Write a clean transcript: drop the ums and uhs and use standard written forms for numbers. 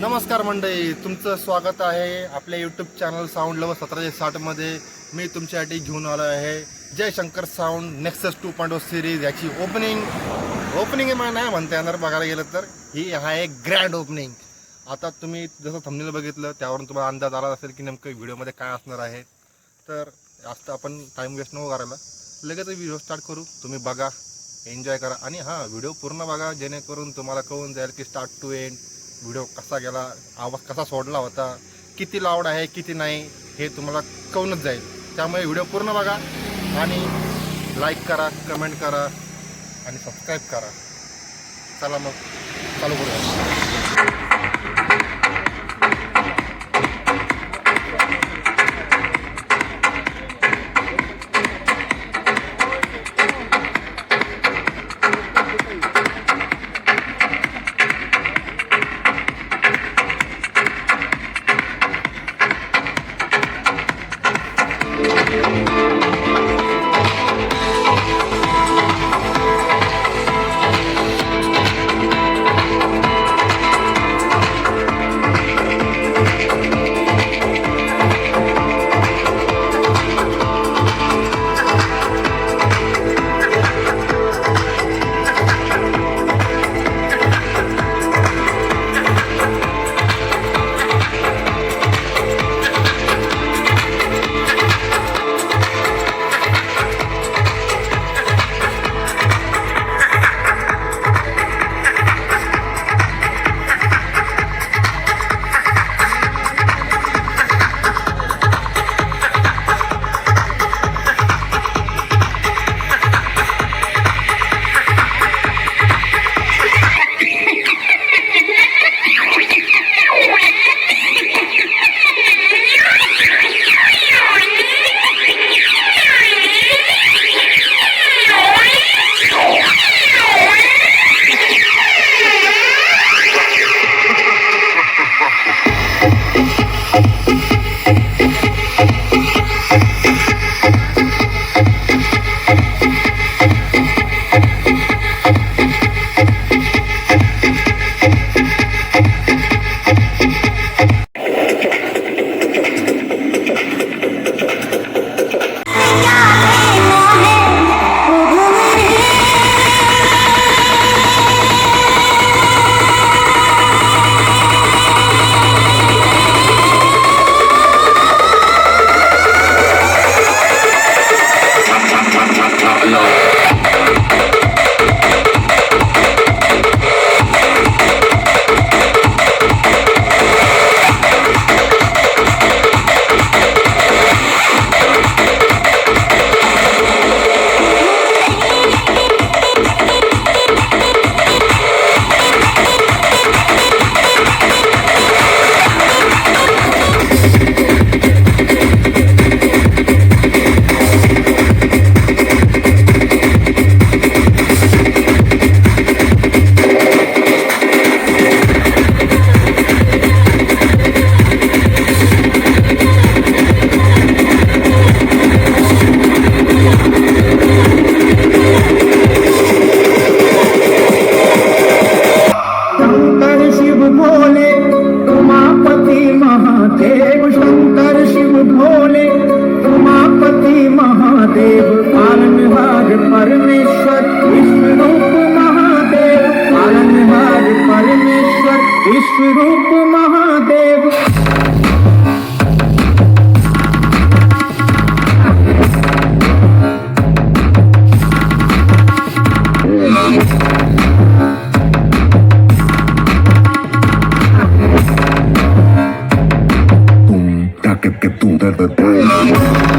नमस्कार मंडळी, तुमचं स्वागत आहे आपल्या यूट्यूब चॅनल साऊंड लवर 1760मध्ये. मी तुमच्यासाठी घेऊन आलो आहे जय शंकर साऊंड नेक्सस 2.0 सिरीज. याची ओपनिंग नाही म्हणता येणार. बघायला गेलं तर ही आहे ग्रँड ओपनिंग. आता तुम्ही जसं थंबनेल बघितलं त्यावरून तुम्हाला अंदाज आला असेल की नेमकं व्हिडिओमध्ये काय असणार आहे. तर जास्त आपण टाईम वेस्ट नको करायला, लगेच व्हिडिओ स्टार्ट करू. तुम्ही बघा, एन्जॉय करा आणि हां, व्हिडिओ पूर्ण बघा जेणेकरून तुम्हाला कळून जाईल की स्टार्ट टू एंड व्हिडिओ कसा गेला, आवाज कसा सोडला होता, किती लाऊड आहे किती नाही हे तुम्हाला कळूनच जाईल. त्यामुळे व्हिडिओ पूर्ण बघा आणि लाईक करा, कमेंट करा आणि सबस्क्राईब करा. चला मग चालू करूया. विश्वरूप Mahadev Boom, da que tu da da da.